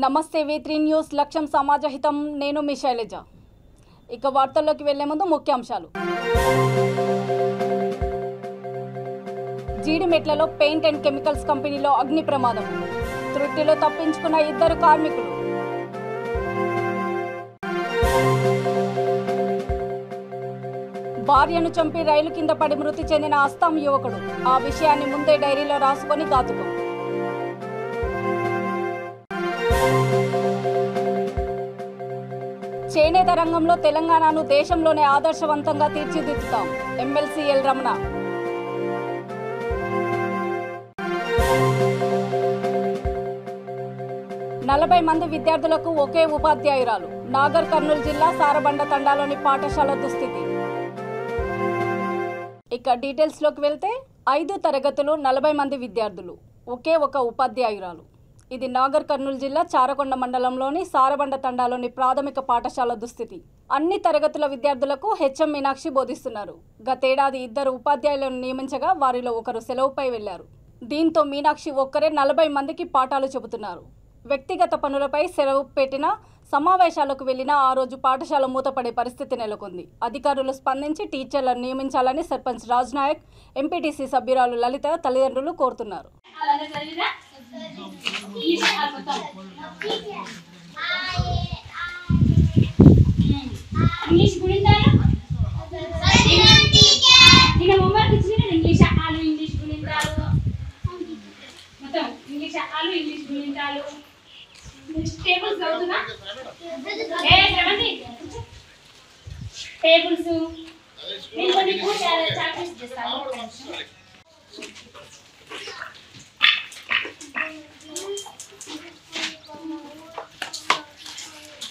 నమస్తే V3 news లక్ష్యం సమాజహితం నేను మీ శైలజ ఇక వార్తల్లోకి వెళ్లే ముందు ముఖ్యాంశాలు జీడిమెట్లలో పెయింట్ అండ్ కెమికల్స్ కంపెనీలో అగ్ని ప్రమాదం త్రుటిలో తప్పించుకున్న ఇద్దరు కార్మికులు భార్యను చంపి రైలు కింద పడి మృతి చెందిన అస్సాం యువకుడు ఆ విషయాన్ని ముందే డైరీలో రాసుకొని ఘాతుకం చేనేత రంగంలో తెలంగాణను దేశంలోనే ఆదర్శవంతంగా తీర్చిదిద్దుతాం ఎమ్మెల్సీ ఎల్ రమణ 40 మంది విద్యార్థులకు ఒకే ఉపాధ్యాయురాలు నాగర్ కర్నూలు జిల్లా సారబండ తండాలోని పాఠశాల దుస్థితి ఇక డీటెయిల్స్ లోకి వెళ్తే 5 తరగతులు 40 మంది విద్యార్థులు ఒకే ఒక ఉపాధ్యాయురాలు ఇది నాగర్ కర్నూలు జిల్లా చారకొండ మండలంలోని సారబండ తండాలోని ప్రాథమిక పాఠశాల దుస్థితి అన్ని తరగతుల విద్యార్థులకు హెచ్ఎం మీనాక్షి బోధిస్తున్నారు గతేడాది 2 ఉపాధ్యాయులను నియమించగా వారిలో ఒకరు సెలవుపై వెళ్లారు దీంతో మీనాక్షి ఒక్కరే 40 మందికి పాఠాలు చెబుతున్నారు వ్యక్తిగత పనులపై సెలవు పెట్టిన సమావేశాలకు వెళ్లిన ఆ రోజు పాఠశాల మూతపడే పరిస్థితి నెలకొంది అధికారులు స్పందించి టీచర్లను నియమించాలని సర్పంచ్ రాజ్ నాయక్ ఎంపీటీసీ సభ్యురాలు లలిత తల్లిదండ్రులు కోరుతున్నారు టేబుల్స్ నేను కొన్ని చాక్లెట్స్ చేస్తాను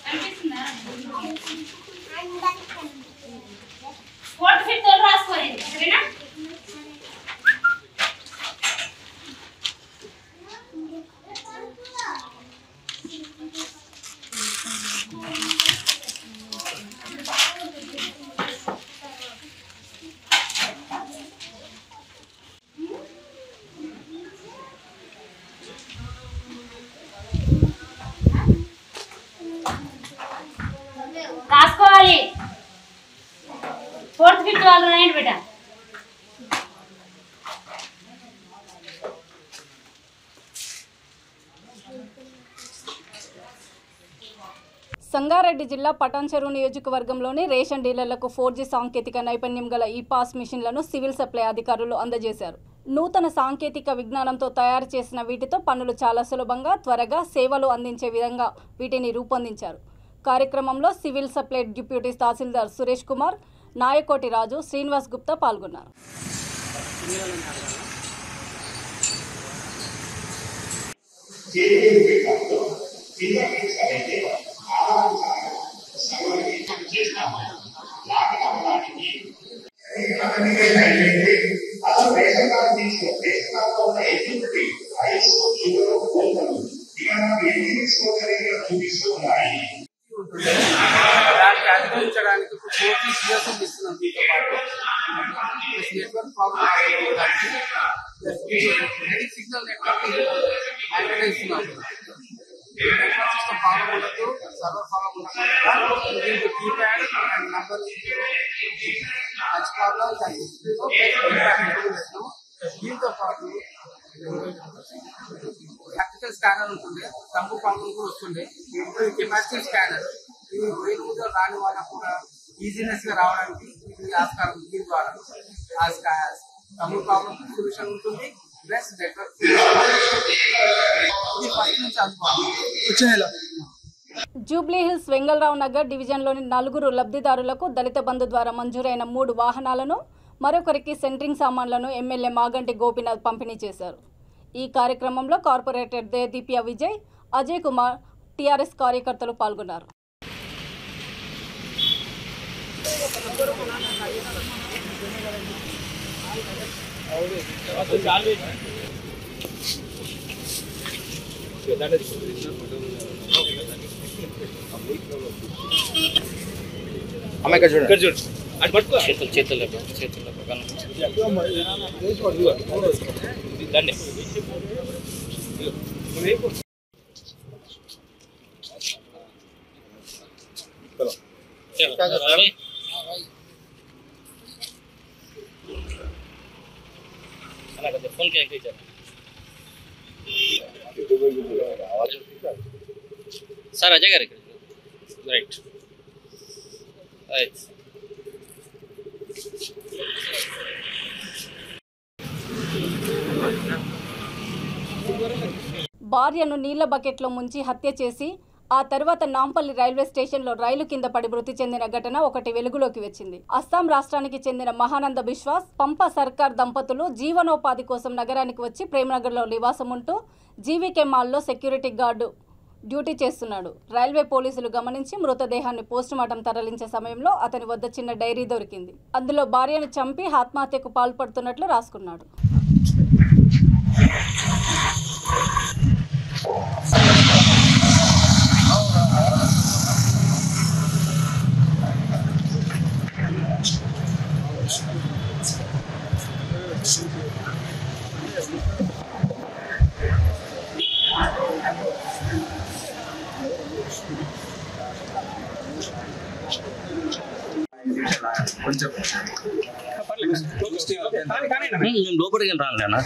అనిపిస్తుందా ఫోర్త్ ఫిఫ్త్ రాసుకోండి సరేనా రాసుకోవాలి ఫోర్త్ ఫిఫ్త్ వాళ్ళు రాయండి బిడ్డ సంగారెడ్డి జిల్లా పటాన్చెరు నియోజకవర్గంలోని రేషన్ డీలర్లకు 4G సాంకేతిక నైపుణ్యం గల ఈ పాస్ మిషన్లను సివిల్ సప్లై అధికారులు అందజేశారు నూతన సాంకేతిక విజ్ఞానంతో తయారు చేసిన వీటితో పనులు చాలా సులభంగా త్వరగా సేవలు అందించే విధంగా వీటిని రూపొందించారు కార్యక్రమంలో సివిల్ సప్లై డిప్యూటీ తహసీల్దార్ సురేష్ కుమార్ నాయకోటి రాజు శ్రీనివాస్ గుప్తా పాల్గొన్నారు దానికి అధిగమించడానికి 4G సిఎస్ఎం ఇస్తున్నాం దీంతో పాటు network problem signal network antenna ఇస్తున్నాం నెట్వర్క్ సిస్టమ్ ప్రాబ్లం ఉండదు సర్వర్ ప్రాబ్లం ఉండదు దీంట్లో keypad and number touch problem దీంతో పాటు ప్రాక్టికల్ స్కానర్ ఉంటుంది తంబు ప్రాబ్లం కూడా వస్తుంది ఇప్పుడు కెపాసిటీ స్కానర్ ఇది బ్రెయిన్ మీద రాని వాళ్ళకు కూడా ఈజీనెస్ గా రావడానికి ఇది ఆస్కారం దీని ద్వారా ఆ తంబు ప్రాబ్లం సొల్యూషన్ ఉంటుంది ప్లస్ నెట్వర్క్ ఇది ఫస్ట్ నుంచి అందుకోవాలి జూబ్లీ హిల్స్ వెంగళరావు నగర్ డివిజన్లోని 4 లబ్ధిదారులకు దళిత బంధు ద్వారా మంజూరైన 3 వాహనాలను మరొకరికి సెంట్రింగ్ సామాన్లను ఎమ్మెల్యే మాగంటి గోపీనాథ్ పంపిణీ చేశారు ఈ కార్యక్రమంలో కార్పొరేటర్ దేదీప్య విజయ్ అజయ్ కుమార్ టీఆర్ఎస్ కార్యకర్తలు పాల్గొన్నారు చేతుల్లో फोन क्या सर अजय गारे राइट భార్యను నీళ్ల బకెట్లో ముంచి హత్య చేసి ఆ తర్వాత నాంపల్లి రైల్వే స్టేషన్లో రైలు కింద పడి మృతి చెందిన ఘటన ఒకటి వెలుగులోకి వచ్చింది. అస్సాం రాష్ట్రానికి చెందిన మహానంద బిశ్వాస్, పంప సర్కార్ దంపతులు జీవనోపాధి కోసం నగరానికి వచ్చి ప్రేమనగర్లో నివాసం ఉంటూ జీవీకే మాల్లో సెక్యూరిటీ గార్డు డ్యూటీ చేస్తున్నాడు. రైల్వే పోలీసులు గమనించి మృతదేహాన్ని పోస్టుమార్టం తరలించే సమయంలో అతని వద్ద చిన్న డైరీ దొరికింది. అందులో భార్యను చంపి ఆత్మహత్యకు పాల్పడుతున్నట్లు రాసుకున్నాడు. లోపలికి రాలేనా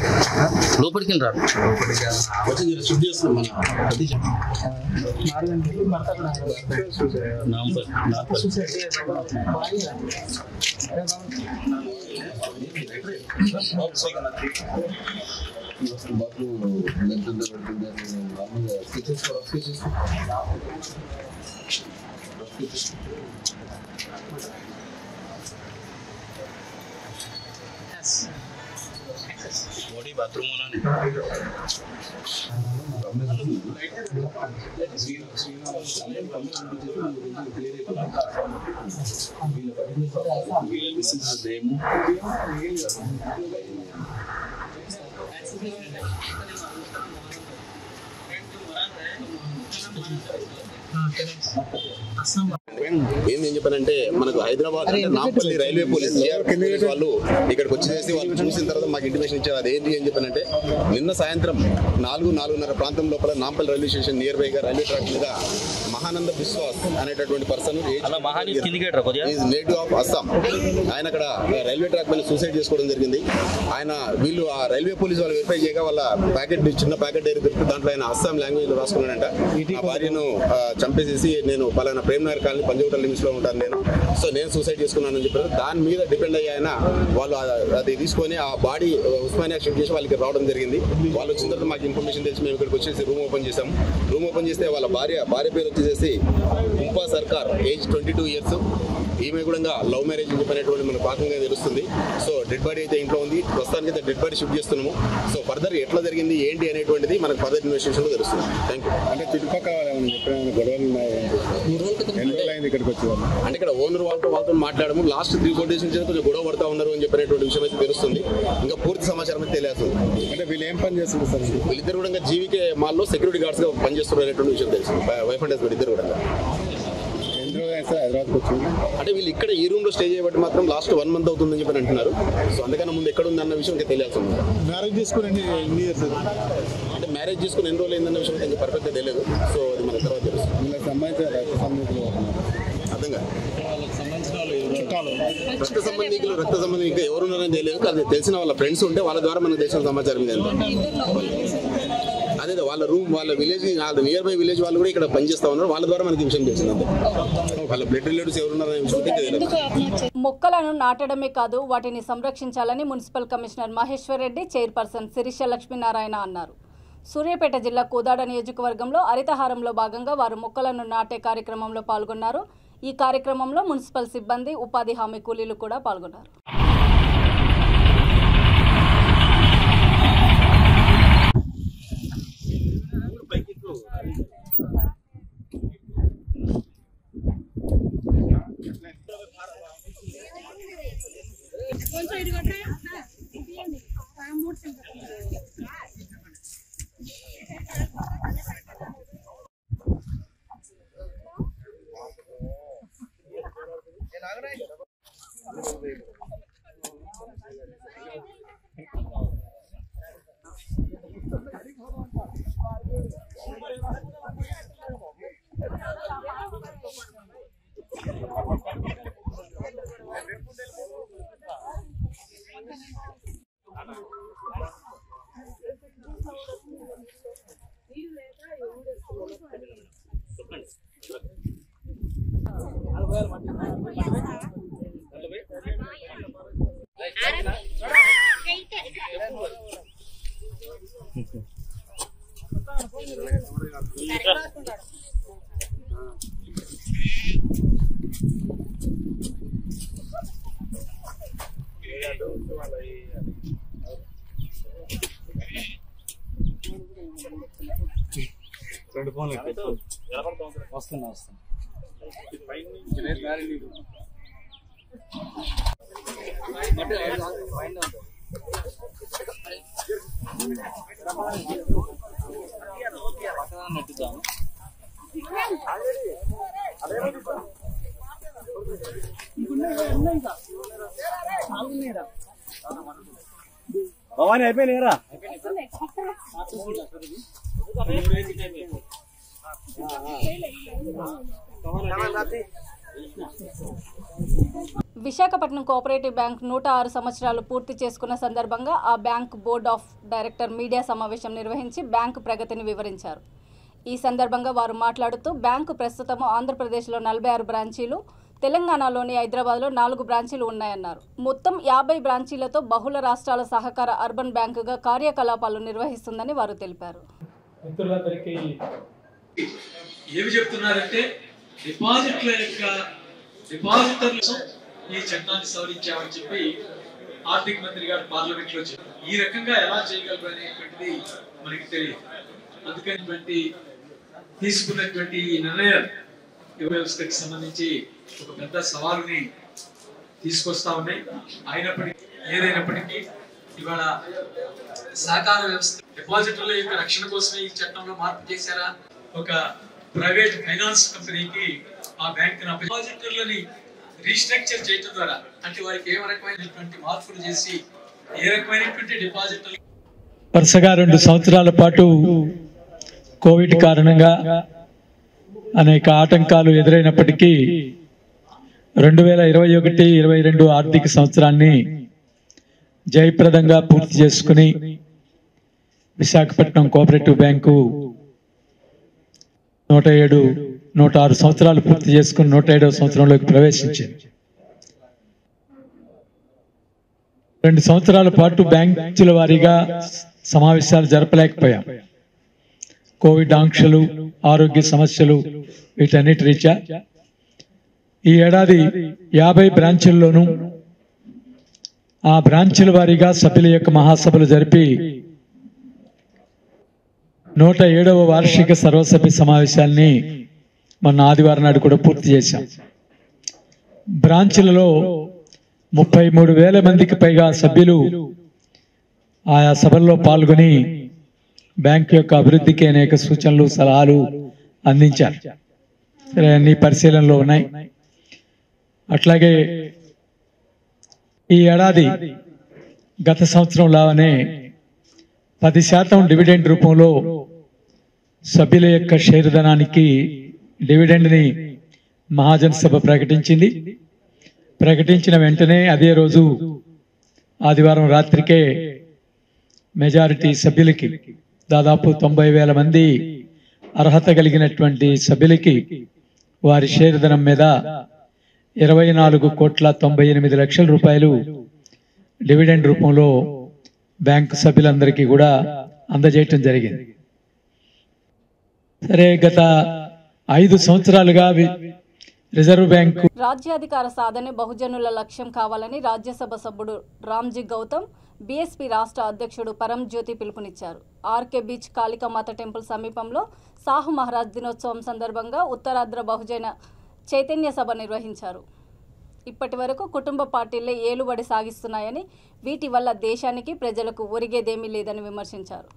లోపలికి రాదు बॉडी बाथरूम होना नहीं ఏం చెప్పానంటే మనకు హైదరాబాద్ అంటే నాంపల్లి రైల్వే పోలీస్ వాళ్ళు ఇక్కడికి వచ్చేసి వాళ్ళు చూసిన తర్వాత మాకు ఇంటిమేషన్ ఇచ్చారు. అదేంటి అని చెప్పానంటే నిన్న సాయంత్రం 4-4:30 ప్రాంతం లోపల నాంపల్లి రైల్వే స్టేషన్ నియర్ బైగా రైల్వే ట్రాక్ మీద మహానంద బిశ్వాస్ అనేటటువంటి పర్సన్ నేటివ్ ఆఫ్ అస్సాం ఆయన అక్కడ రైల్వే ట్రాక్ పైన సూసైడ్ చేసుకోవడం జరిగింది. వీళ్ళు ఆ రైల్వే పోలీస్ వాళ్ళు వెరిఫై చేయగా వాళ్ళ చిన్న ప్యాకెట్ డైరీ దొరికి దాంట్లో ఆయన అస్సాం లాంగ్వేజ్ లో రాసుకున్నాడంట. ఆ భార్యను చంపేసేసి నేను పలానా ప్రేమనగర్ కాలనీ పంజగుట్ట లిమిట్స్ లో ఉంటాను నేను సూసైడ్ చేసుకున్నానని చెప్పారు. దాని మీద డిపెండ్ అయ్యి ఆయన వాళ్ళు అది తీసుకొని ఆ బాడీ ఉస్మానియా షిఫ్ట్ చేసి వాళ్ళకి రావడం జరిగింది. వాళ్ళు వచ్చిన తర్వాత మాకు ఇన్ఫర్మేషన్ తెలిసి మేము ఇక్కడికి వచ్చేసి రూమ్ ఓపెన్ చేసాం. రూమ్ ఓపెన్ చేస్తే వాళ్ళ భార్య పేరు వచ్చేసి పంపా సర్కార్, ఏజ్ 22 years. ఈమె కూడా లవ్ మ్యారేజ్ అని చెప్పినటువంటి మనకు పాకంగా తెలుస్తుంది. సో డెడ్ బాడీ అయితే ఇంట్లో ఉంది. ప్రస్తుతానికి అయితే డెడ్ బాడీ షిఫ్ట్ చేస్తున్నాము. సో ఫర్దర్ ఎట్లా జరిగింది ఏంటి అనేటువంటిది మనకు ఫర్దర్ ఇన్వెస్టిగేషన్ లో తెలుస్తుంది. Thank you. అంటే చుట్టుపక్కల అంటే ఇక్కడ ఓనర్ వాళ్ళతో మాట్లాడము. లాస్ట్ 3-4 days నుంచి కొంచెం గొడవ పడతా ఉన్నారు అని చెప్పినటువంటి విషయం అయితే తెలుస్తుంది. ఇంకా పూర్తి సమాచారం అయితే తెలియదు. అంటే వీళ్ళు ఏం పని చేస్తున్నారు సార్? వీళ్ళిద్దరు కూడా జీవీకే మాల్లో సెక్యూరిటీ గార్డ్స్ గా పనిచేస్తున్నారు అనేటువంటి విషయం తెలుస్తుంది. వైఫ్ అండ్ హస్బెండ్ ఇద్దరు కూడా. అంటే వీళ్ళు ఇక్కడ ఈ రూమ్ లో స్టే చేయబట్టి మాత్రం లాస్ట్ 1 month అవుతుందని చెప్పి అంటున్నారు. సో అందుకన్నా ముందు ఎక్కడ ఉంది అన్న విషయం ఇంకా తెలియాల్సి ఉంది. మ్యారేజ్ చేసుకుని అంటే మ్యారేజ్ చేసుకుని ఎన్ని రోజులు అయిందన్న విషయం ఇంకా పర్ఫెక్ట్ గా తెలియదు. సో అది మన తర్వాత తెలుస్తుంది. అర్థంగా రక్త సంబంధికులు ఇంకా ఎవరున్నారని తెలియదు. అది తెలిసిన వాళ్ళ ఫ్రెండ్స్ ఉంటే వాళ్ళ ద్వారా మనకు తెలిసిన సమాచారం ఇది. అదే వాళ్ళ రూమ్ వాళ్ళ విలేజ్ నియర్ బై విలేజ్ వాళ్ళు కూడా ఇక్కడ పనిచేస్తా ఉన్నారు. వాళ్ళ ద్వారా మనకి విషయం తెలిసింది. వాళ్ళ బ్లడ్ రిలేటివ్స్ ఎవరున్నారనే విషయం తెలియదు. మొక్కలను నాటడమే కాదు వాటిని సంరక్షించాలని municipal commissioner Maheshwar Reddy, chairperson Sirisha Lakshminarayana అన్నారు. సూర్యాపేట జిల్లా కోదాడ నియోజకవర్గంలో హరితహారంలో భాగంగా వారు మొక్కలను నాటే కార్యక్రమంలో పాల్గొన్నారు. ఈ కార్యక్రమంలో మున్సిపల్ సిబ్బంది, ఉపాధి హామీ కూలీలు కూడా పాల్గొన్నారు. వస్తున్నా భవానీ అయిపోయినారా విశాఖపట్నం కోఆపరేటివ్ బ్యాంక్ 106 సంవత్సరాలు పూర్తి చేసుకున్న సందర్భంగా ఆ bank board of director media సమావేశం నిర్వహించి బ్యాంకు ప్రగతిని వివరించారు. ఈ సందర్భంగా వారు మాట్లాడుతూ బ్యాంకు ప్రస్తుతం ఆంధ్రప్రదేశ్లో 46 బ్రాంచీలు, తెలంగాణలోని హైదరాబాద్లో 4 బ్రాంచీలు ఉన్నాయన్నారు. మొత్తం 50 బ్రాంచీలతో బహుళ రాష్ట్రాల సహకార అర్బన్ బ్యాంకుగా కార్యకలాపాలు నిర్వహిస్తుందని వారు తెలిపారు. మిత్రులందరికీ ఏమి చెప్తున్నారంటే డిపాజిటర్లు ఈ చట్టాన్ని సవరించామని చెప్పి ఆర్థిక మంత్రి గారు పార్లమెంట్ లో చెప్పారు. ఈ రకంగా ఎలా చేయగలరు అనేటువంటిది మనకి తెలియదు. అందుకని తీసుకున్నటువంటి ఈ నిర్ణయం వ్యవస్థకి సంబంధించి ఒక పెద్ద సవాలుని తీసుకొస్తా ఉన్నాయి. ఏదైనప్పటికీ ఇవాళ సహకార వ్యవస్థ డిపాజిటర్ల యొక్క రక్షణ కోసమే ఈ చట్టంలో మార్పు చేశారా? ఒక ప్రైవేట్ ఫైనాన్స్ కంపెనీకి ఆ బ్యాంక్ డిపాజిటర్లని రీస్ట్రక్చర్ చేయడం ద్వారా అంటే వారికి ఏ రకమైనటువంటి మార్పులు చేసి ఏ రకమైనటువంటి డిపాజిటర్లు వరుసగా 2 సంవత్సరాల పాటు కోవిడ్ కారణంగా అనేక ఆటంకాలు ఎదురైనప్పటికీ 2021-22 ఆర్థిక సంవత్సరాన్ని జయప్రదంగా పూర్తి చేసుకుని విశాఖపట్నం కోఆపరేటివ్ బ్యాంకు 106 సంవత్సరాలు పూర్తి చేసుకుని 107వ సంవత్సరంలోకి ప్రవేశించింది. 2 సంవత్సరాల పాటు బ్యాంకుల వారీగా సమావేశాలు జరపలేకపోయాం. కోవిడ్ ఆంక్షలు, ఆరోగ్య సమస్యలు వీటన్నిటి రీత్యా ఈ ఏడాది 50 బ్రాంచుల్లోనూ ఆ బ్రాంచుల వారీగా సభ్యుల యొక్క మహాసభలు జరిపి 107వ వార్షిక సర్వసభ్య సమావేశాన్ని మొన్న ఆదివారం నాడు కూడా పూర్తి చేశాం. బ్రాంచులలో 33,000 మందికి పైగా సభ్యులు ఆయా సభల్లో పాల్గొని బ్యాంకు యొక్క అభివృద్ధికి అనేక సూచనలు, సలహాలు అందించారు. అన్ని పరిశీలనలో ఉన్నాయి. అట్లాగే ఈ ఏడాది గత సంవత్సరం లాగానే 10% డివిడెండ్ రూపంలో సభ్యుల యొక్క షేర్ ధనానికి డివిడెండ్ని మహాజన్ సభ ప్రకటించింది. ప్రకటించిన వెంటనే అదే రోజు ఆదివారం రాత్రికే మెజారిటీ సభ్యులకి దాదాపు 90,000 మంది అర్హత కలిగినటువంటి సభ్యులకి వారి షేర్ ధనం మీద 24,98,00,000 రూపాయలు డివిడెండ్ రూపంలో బ్యాంకు సభ్యులందరికీ కూడా అందజేయటం జరిగింది. సరే, గత 5 సంవత్సరాలుగా రిజర్వ్ బ్యాంకు రాజ్యాధికార సాధనే బహుజనుల లక్ష్యం కావాలని రాజ్యసభ సభ్యుడు రామ్జీ గౌతమ్, బీఎస్పీ రాష్ట్ర అధ్యక్షుడు పరంజ్యోతి పిలుపునిచ్చారు. ఆర్కే బీచ్ కాళికామాత టెంపుల్ సమీపంలో సాహు మహారాజ్ దినోత్సవం సందర్భంగా ఉత్తరాంధ్ర బహుజన చైతన్య సభ నిర్వహించారు. ఇప్పటి వరకు కుటుంబ పార్టీలే ఏలుబడి సాగిస్తున్నాయని, వీటి వల్ల దేశానికి, ప్రజలకు ఒరిగేదేమీ లేదని విమర్శించారు.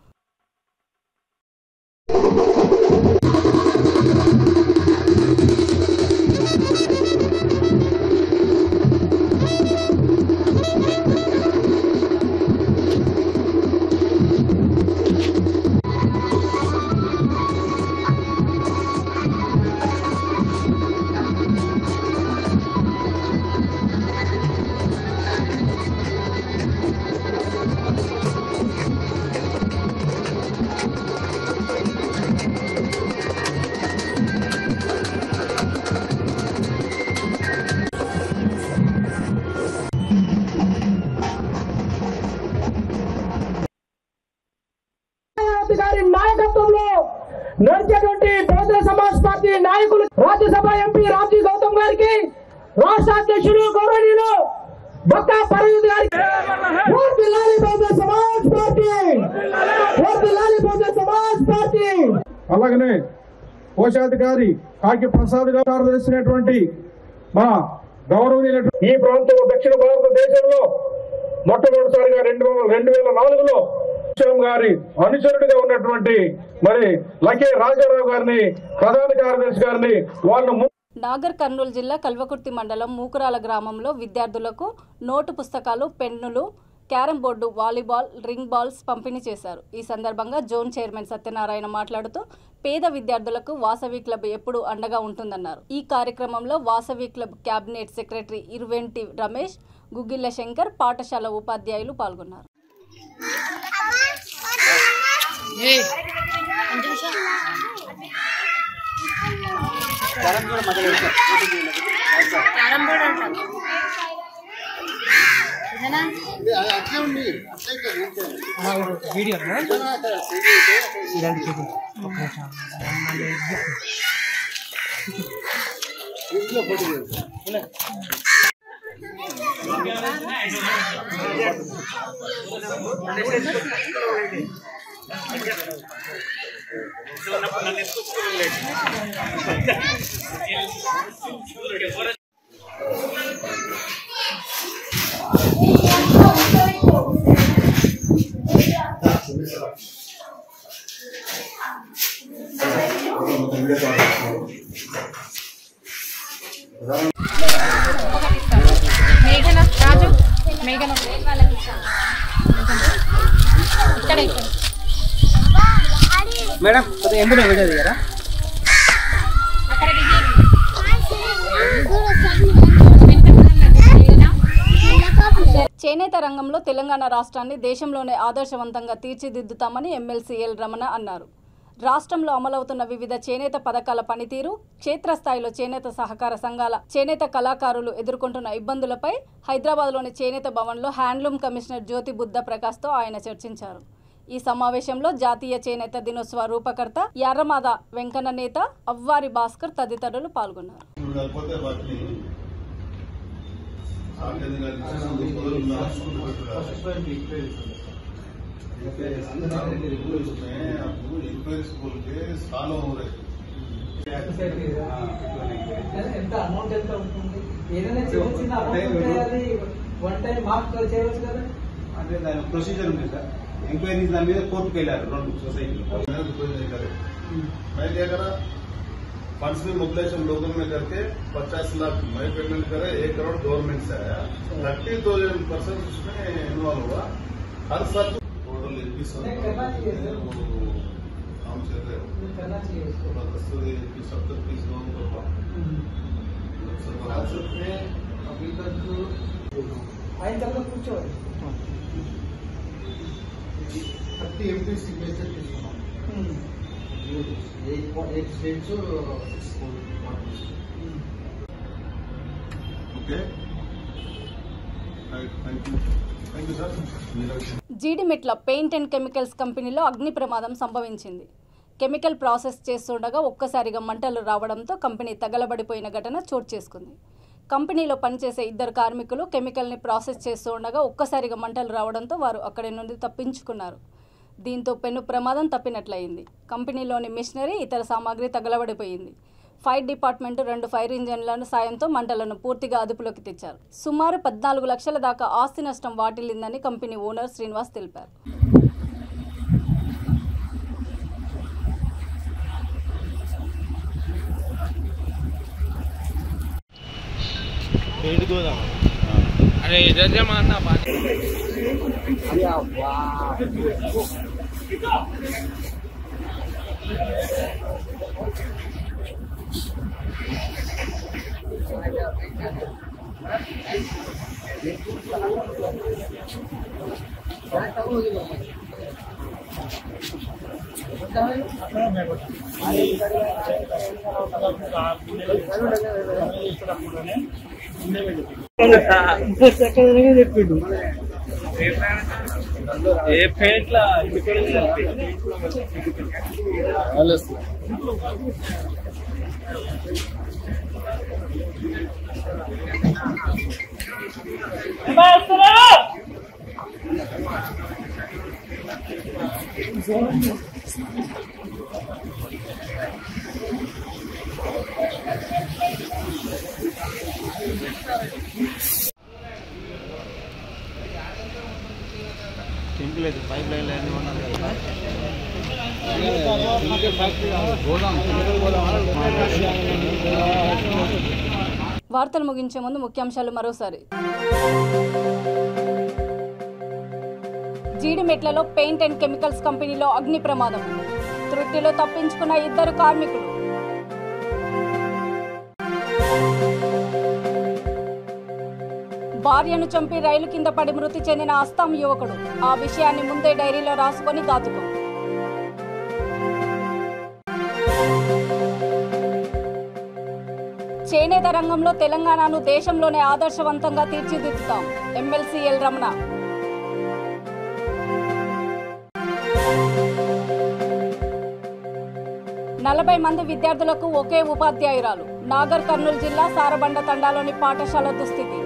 గారి నాయకత్వంలో నడిచేటువంటి బహుజన సమాజ్ పార్టీ నాయకులు, రాజ్యసభ ఎంపీ రామ్జీ గౌతమ్ గారికి, రాష్ట్ర అధ్యక్షుడు గౌరవనీయులు బొత్స పరమేశ్వర్ గారికి వర్ధిల్లాలి బహుజన సమాజ్ పార్టీ, వర్ధిల్లాలి బహుజన సమాజ్ పార్టీ. అలాగనే కోశాధికారి కాకి ప్రసాద్ గారు కార్యదర్శినటువంటి మా గౌరవనీయ ఈ ప్రాంతం దక్షిణ భారతదేశంలో మొట్టమొదటిసారిగా 2004లో గారి అనుచరుడిగా ఉన్నటువంటి మరి లకే రాజారావు గారిని ప్రధాన కార్యదర్శి గారిని వాళ్ళు నాగర్ కర్నూలు జిల్లా కల్వకుర్తి మండలం మూకురాల గ్రామంలో విద్యార్థులకు నోటు పుస్తకాలు, పెన్నులు, carrom board, volleyball, ring balls పంపిణీ చేశారు. ఈ సందర్భంగా జోన్ చైర్మన్ సత్యనారాయణ మాట్లాడుతూ పేద విద్యార్థులకు వాసవి క్లబ్ ఎప్పుడూ అండగా ఉంటుందన్నారు. ఈ కార్యక్రమంలో Vasavi club cabinet secretary Iruventi Ramesh, Guggilla Shankar, పాఠశాల ఉపాధ్యాయులు పాల్గొన్నారు. మేడం ఎందులో వీడియో దిగారా? చేనేత రంగంలో తెలంగాణ రాష్ట్రాన్ని దేశంలోనే ఆదర్శవంతంగా తీర్చిదిద్దుతామని ఎమ్మెల్సీ ఎల్ రమణ అన్నారు. రాష్ట్రంలో అమలవుతున్న వివిధ చేనేత పథకాల పనితీరు, క్షేత్రస్థాయిలో చేనేత సహకార సంఘాల చేనేత కళాకారులు ఎదుర్కొంటున్న ఇబ్బందులపై హైదరాబాద్లోని చేనేత భవన్లో హ్యాండ్లూమ్ కమిషనర్ జ్యోతి బుద్ధ ప్రకాష్తో ఆయన చర్చించారు. ఈ సమావేశంలో జాతీయ చేనేత దినోత్సవ రూపకర్త యార్రమాద వెంకన్న నేత, అవ్వారి భాస్కర్ తదితరులు పాల్గొన్నారు. ఎంత అమౌంట్ ఎంత ఉంటుంది? ఏదైనా చిన్న అమౌంట్ వన్ టైం మార్క్ చేయవచ్చు కదా. అంటే దాని ప్రొసీజర్ ఉంది సార్. ఎంక్వైరీ దాని మీద కోర్టుకు వెళ్ళారు 2 सोसाइटी मैं क्या करा फंड्स में मोबिलाइजेशन लोगों में करके 50 लाख मैं पेमेंट करे 1 करोड़ गवर्नमेंट से आया 30,000% उसमें इन्वॉल्व हुआ हर साल टोटल 21 काम चल रहे हो करना चाहिए थोड़ा 70 लोगों को अभी तक आइन तक पूछो 30 MP सिग्नेचर एक स्टेट से okay thank you sir. Jeedimetla paint and chemicals కంపెనీలో అగ్ని ప్రమాదం సంభవించింది. కెమికల్ ప్రాసెస్ చేస్తుండగా ఒక్కసారిగా మంటలు రావడంతో కంపెనీ తగలబడిపోయిన ఘటన చోటు చేసుకుంది. కంపెనీలో పనిచేసే 2 కార్మికులు కెమికల్ని ప్రాసెస్ చేస్తూ ఉండగా ఒక్కసారిగా మంటలు రావడంతో వారు అక్కడి నుండి తప్పించుకున్నారు. దీంతో పెను ప్రమాదం తప్పినట్లయింది. కంపెనీలోని మిషనరీ, ఇతర సామాగ్రి తగలబడిపోయింది. ఫైర్ డిపార్ట్మెంట్ 2 ఫైర్ ఇంజన్ల సాయంతో మంటలను పూర్తిగా అదుపులోకి తెచ్చారు. సుమారు 14 లక్షల దాకా ఆస్తి నష్టం వాటిల్లిందని కంపెనీ ఓనర్ శ్రీనివాస్ తెలిపారు. अरे इधर से मारना पानी చెప్పిండు ఏ పేట్ల సింపుల్ అయితే పైప్ లైన్ అన్నీ ఉన్నారు కదా. వార్తలు ముగించే ముందు ముఖ్యాంశాలు మరోసారి. జీడిమెట్లలో పెయింట్ అండ్ కెమికల్స్ కంపెనీలో అగ్ని ప్రమాదం. త్రుటిలో తప్పించుకున్న 2 కార్మికులు. భార్యను చంపి రైలు కింద పడి మృతి చెందిన అస్సాం యువకుడు. ఆ విషయాన్ని ముందే డైరీలో రాసుకొని ఘాతుకం. చేనేత రంగంలో తెలంగాణను దేశంలోనే ఆదర్శవంతంగా తీర్చిదిద్దుతాం. MLC L Ramana. నలభై మంది విద్యార్థులకు ఒకే ఉపాధ్యాయురాలు. నాగర్ కర్నూలు జిల్లా సారబండ తండాలోని పాఠశాల దుస్థితి.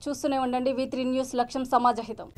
చూస్తూనే ఉండండి V3 న్యూస్, లక్ష్యం సమాజహితం.